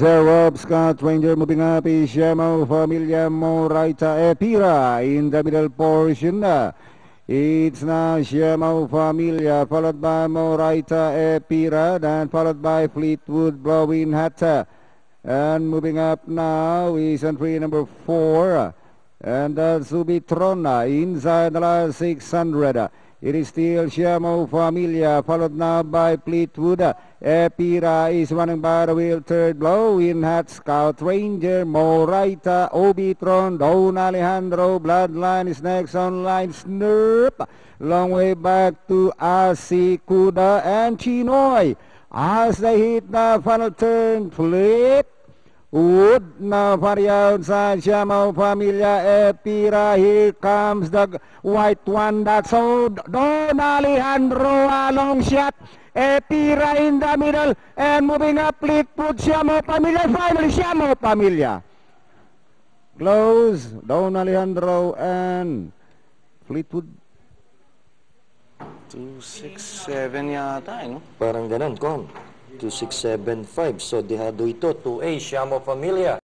there of Scott Ranger moving up is Shamo Familia Moraita Epira in the middle portion. It's now Shamo Familia followed by Moraita Epira, then followed by Fleetwood Blowing Hatta. And moving up now is entry number 4. And Subitrona inside the last 600. It is still Shamo Familia, followed now by Fleetwood. Epira is running by the wheel, third blow in hat. Scout Ranger, Moraita, Obitron, Don Alejandro, Bloodline is next on line. Snurp, long way back to Asikuda and Chinoy. As they hit the final turn, flip. Wood now for the outside, Shamo Familia Epira. Here comes the white one. That's all. Don Alejandro, a long shot. Epira in the middle and moving up. Fleetwood, Shamo Familia. Finally, Shamo Familia. Close. Don Alejandro and Fleetwood. 267 yata, no? Parang ganun, Con. 2675. So, dehado ito. 2A, Shamo Familia.